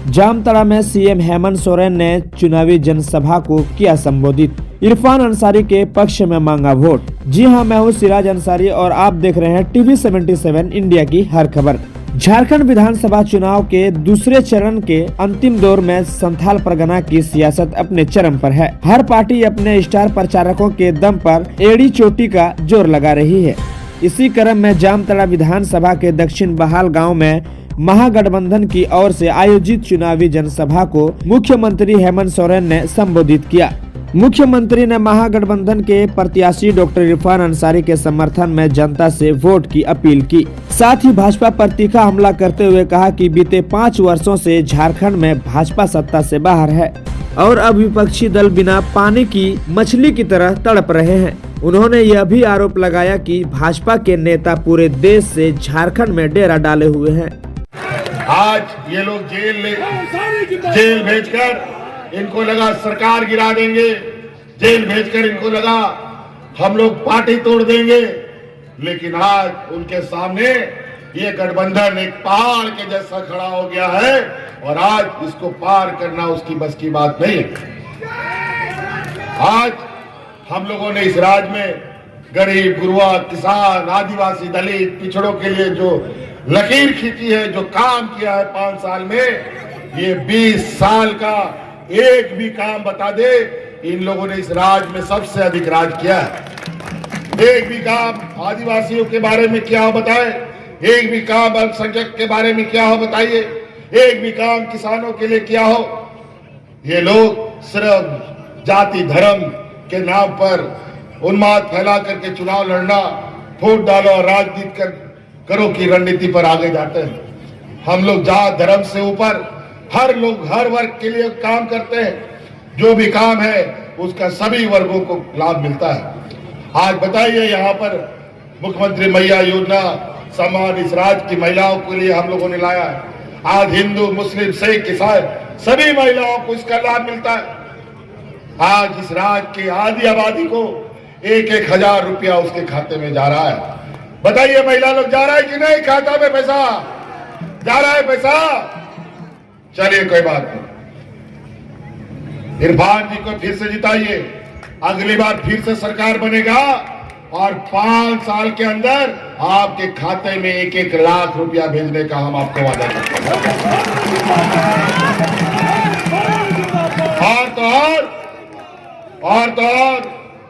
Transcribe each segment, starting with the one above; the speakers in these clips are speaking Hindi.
जामताड़ा में सीएम हेमंत सोरेन ने चुनावी जनसभा को किया संबोधित। इरफान अंसारी के पक्ष में मांगा वोट। जी हां, मैं हूं सिराज अंसारी और आप देख रहे हैं टीवी 77 इंडिया की हर खबर। झारखंड विधानसभा चुनाव के दूसरे चरण के अंतिम दौर में संथाल परगना की सियासत अपने चरम पर है। हर पार्टी अपने स्टार प्रचारकों के दम पर एड़ी चोटी का जोर लगा रही है। इसी क्रम में जामताड़ा विधानसभा के दक्षिण बहाल गाँव में महागठबंधन की ओर से आयोजित चुनावी जनसभा को मुख्यमंत्री हेमंत सोरेन ने संबोधित किया। मुख्यमंत्री ने महागठबंधन के प्रत्याशी डॉक्टर इरफान अंसारी के समर्थन में जनता से वोट की अपील की। साथ ही भाजपा पर तीखा हमला करते हुए कहा कि बीते 5 वर्षों से झारखंड में भाजपा सत्ता से बाहर है और अब विपक्षी दल बिना पानी की मछली की तरह तड़प रहे हैं। उन्होंने यह भी आरोप लगाया कि भाजपा के नेता पूरे देश से झारखंड में डेरा डाले हुए हैं। आज ये लोग जेल भेजकर इनको लगा सरकार गिरा देंगे, जेल भेजकर इनको लगा हम लोग पार्टी तोड़ देंगे, लेकिन आज उनके सामने ये गठबंधन एक पहाड़ के जैसा खड़ा हो गया है और आज इसको पार करना उसकी बस की बात नहीं है। आज हम लोगों ने इस राज्य में गरीब, गुरुआ, किसान, आदिवासी, दलित, पिछड़ों के लिए जो लकीर खींची है, जो काम किया है 5 साल में, ये 20 साल का एक भी काम बता दे, इन लोगों ने इस राज्य में सबसे अधिक राज किया है। एक भी काम आदिवासियों के बारे में क्या हो बताए, एक भी काम अल्पसंख्यक के बारे में क्या हो बताइए, एक भी काम किसानों के लिए क्या हो। ये लोग सिर्फ जाति धर्म के नाम पर उन्माद फैला करके चुनाव लड़ना, वोट डालो और राजनीति करो की रणनीति पर आगे जाते हैं। हम लोग जात धर्म से ऊपर हर लोग हर वर्ग के लिए काम करते हैं। जो भी काम है उसका सभी वर्गों को लाभ मिलता है। आज बताइए, यहाँ पर मुख्यमंत्री मैया योजना सम्मान इस राज्य की महिलाओं के लिए हम लोगों ने लाया है। आज हिंदू, मुस्लिम, सिख, ईसाई सभी महिलाओं को इसका लाभ मिलता है। आज इस राज्य की आधी आबादी को 1-1 हजार रुपया उसके खाते में जा रहा है। बताइए, महिला लोग जा रहा है कि नहीं? खाता में पैसा जा रहा है? पैसा चलिए, कोई बात नहीं। इरफान जी को फिर से जिताइए, अगली बार फिर से सरकार बनेगा और 5 साल के अंदर आपके खाते में 1-1 लाख रुपया भेजने का हम आपको वादा करते हैं। और तो और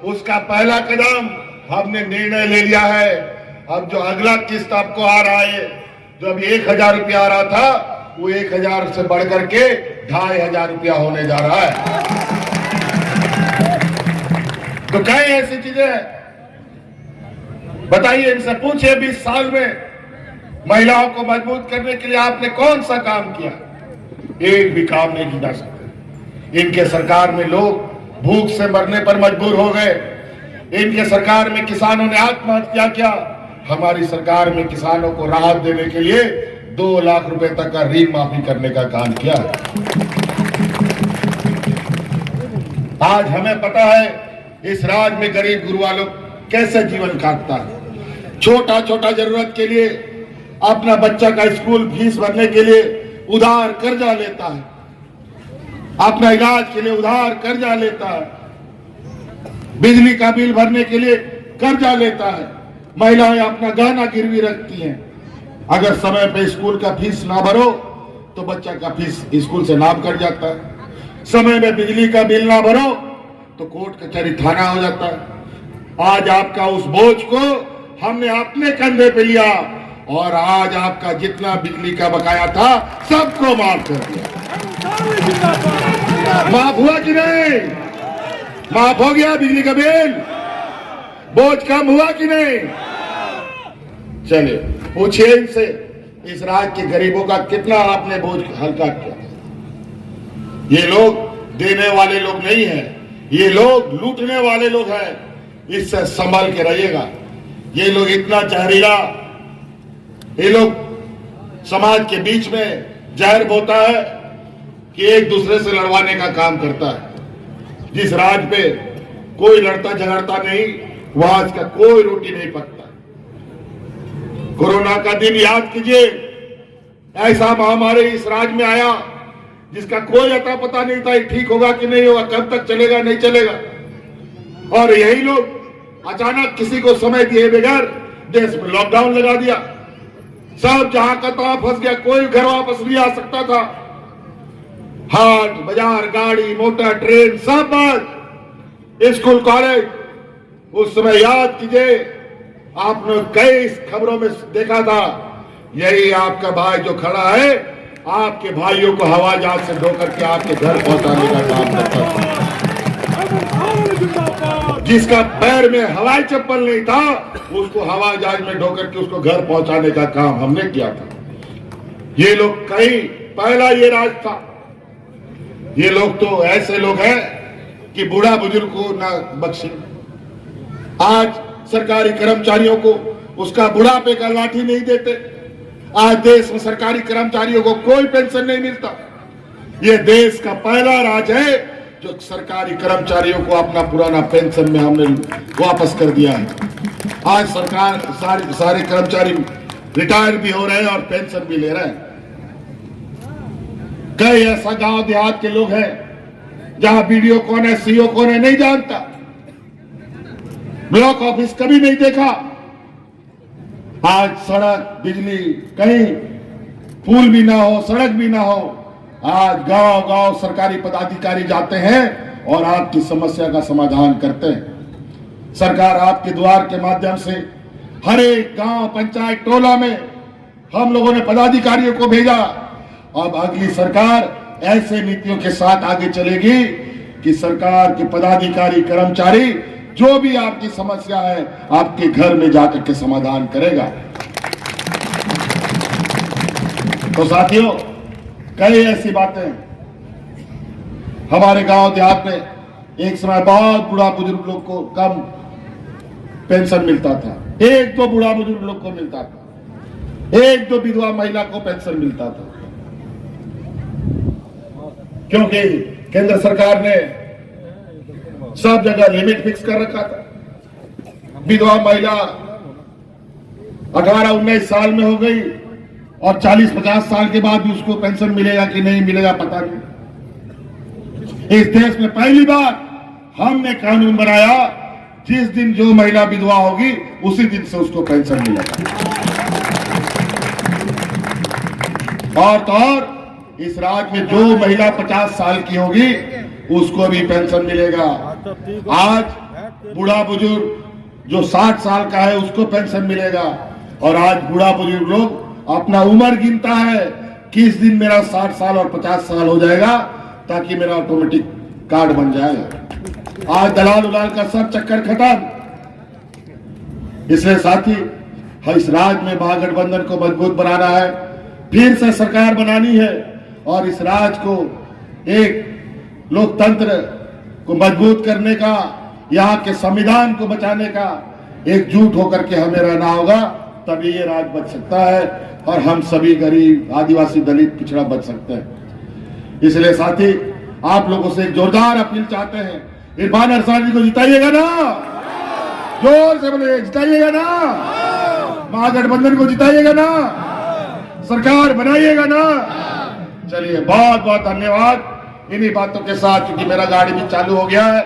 उसका पहला कदम हमने निर्णय ले लिया है। अब जो अगला किस्त आपको आ रहा है, जो अभी 1000 रुपया आ रहा था, वो 1000 से बढ़कर के 2500 रुपया होने जा रहा है। तो कई ऐसी चीजें बताइए, इनसे पूछिए 20 साल में महिलाओं को मजबूत करने के लिए आपने कौन सा काम किया? एक भी काम नहीं किया सकते। इनके सरकार में लोग भूख से मरने पर मजबूर हो गए। इनके सरकार में किसानों ने आत्महत्या किया। हमारी सरकार में किसानों को राहत देने के लिए 2 लाख रुपए तक का ऋण माफी करने का काम किया। आज हमें पता है इस राज्य में गरीब गुरुआ लोग कैसे जीवन काटता है। छोटा छोटा जरूरत के लिए, अपना बच्चा का स्कूल फीस भरने के लिए उधार कर्जा लेता है, अपना इलाज के लिए उधार कर्जा लेता है, बिजली का बिल भरने के लिए कर्जा लेता है। महिलाएं अपना गहना गिरवी रखती हैं। अगर समय पे स्कूल का फीस ना भरो तो बच्चा का फीस स्कूल से नाम कट जाता है। समय में बिजली का बिल ना भरो तो कोर्ट कचहरी थाना हो जाता है। आज आपका उस बोझ को हमने अपने कंधे पे लिया और आज आपका जितना बिजली का बकाया था सबको माफ कर दिया। माफ हुआ कि नहीं? माफ हो गया बिजली का बिल? बोझ कम हुआ कि नहीं? चलिए, पूछिए इनसे, इस राज्य के गरीबों का कितना आपने बोझ हल्का किया। ये लोग देने वाले लोग नहीं हैं, ये लोग लूटने वाले लोग हैं। इससे संभल के रहिएगा। ये लोग इतना जहरीला, ये लोग समाज के बीच में जहर बोता है कि एक दूसरे से लड़वाने का काम करता है। जिस राज्य पे कोई लड़ता झगड़ता नहीं, वहां इसका कोई रोटी नहीं पकता। कोरोना का दिन याद कीजिए, ऐसा महामारी इस राज्य में आया जिसका कोई अता पता नहीं था, ये ठीक होगा कि नहीं होगा, कब तक चलेगा नहीं चलेगा। और यही लोग अचानक किसी को समय दिए बगैर देश में लॉकडाउन लगा दिया। सब जहां का तहां फंस गया, कोई घर वापस नहीं आ सकता था। हाट बाजार, गाड़ी मोटर ट्रेन सब बंद, स्कूल कॉलेज। उस समय याद कीजिए, आपने कई खबरों में देखा था, यही आपका भाई जो खड़ा है, आपके भाइयों को हवाई जहाज से ढोकर के आपके घर पहुंचाने का काम करता था। जिसका पैर में हवाई चप्पल नहीं था, उसको हवाई जहाज में ढोकर के उसको घर पहुंचाने का काम हमने किया था। ये लोग कहीं पहला ये राज था। ये लोग तो ऐसे लोग हैं कि बूढ़ा बुजुर्ग को ना बख्शे। आज सरकारी कर्मचारियों को उसका बुढ़ापे का लाठी नहीं देते। आज देश में सरकारी कर्मचारियों को कोई पेंशन नहीं मिलता। ये देश का पहला राज है जो सरकारी कर्मचारियों को अपना पुराना पेंशन में हमने वापस कर दिया है। आज सरकार सारे कर्मचारी रिटायर भी हो रहे हैं और पेंशन भी ले रहे हैं। कई ऐसा गांव देहात के लोग हैं जहां बीडीओ कौन है, सीओ कौन है नहीं जानता, ब्लॉक ऑफिस कभी नहीं देखा। आज सड़क बिजली कहीं पुल भी ना हो, सड़क भी ना हो, आज गांव गांव सरकारी पदाधिकारी जाते हैं और आपकी समस्या का समाधान करते हैं। सरकार आपके द्वार के माध्यम से हर एक गांव पंचायत टोला में हम लोगों ने पदाधिकारियों को भेजा। अब अगली सरकार ऐसे नीतियों के साथ आगे चलेगी कि सरकार के पदाधिकारी कर्मचारी जो भी आपकी समस्या है आपके घर में जाकर के समाधान करेगा। तो साथियों, कई ऐसी बातें हमारे गांव देहात में एक समय बहुत बूढ़ा बुजुर्ग लोग को कम पेंशन मिलता था, एक दो बूढ़ा बुजुर्ग लोग को मिलता था, एक दो विधवा महिला को पेंशन मिलता था। क्योंकि केंद्र सरकार ने सब जगह लिमिट फिक्स कर रखा था। विधवा महिला 18-19 साल में हो गई और 40-50 साल के बाद भी उसको पेंशन मिलेगा कि नहीं मिलेगा पता नहीं। इस देश में पहली बार हमने कानून बनाया, जिस दिन जो महिला विधवा होगी उसी दिन से उसको पेंशन मिलेगा। और तो और इस राज्य में जो महिला 50 साल की होगी उसको भी पेंशन मिलेगा। आज बूढ़ा बुजुर्ग जो 60 साल का है उसको पेंशन मिलेगा। और आज बूढ़ा बुजुर्ग लोग अपना उम्र गिनता है, किस दिन मेरा 60 साल और 50 साल हो जाएगा ताकि मेरा ऑटोमेटिक कार्ड बन जाएगा। आज दलाल उलाल का सब चक्कर खत्म। इसलिए साथी, इस राज्य में महागठबंधन को मजबूत बनाना है, फिर से सरकार बनानी है और इस राज्य को एक लोकतंत्र को मजबूत करने का, यहाँ के संविधान को बचाने का एकजुट होकर के हमें रहना होगा, तभी ये राज्य बच सकता है और हम सभी गरीब आदिवासी दलित पिछड़ा बच सकते हैं। इसलिए साथी, आप लोगों से एक जोरदार अपील चाहते हैं, इरफान अंसारी को जिताइएगा ना, जोर से बोले जिताइएगा ना, महागठबंधन को जिताइएगा ना, सरकार बनाइएगा ना। चलिए, बहुत बहुत धन्यवाद। इन्हीं बातों के साथ, क्योंकि मेरा गाड़ी भी चालू हो गया है।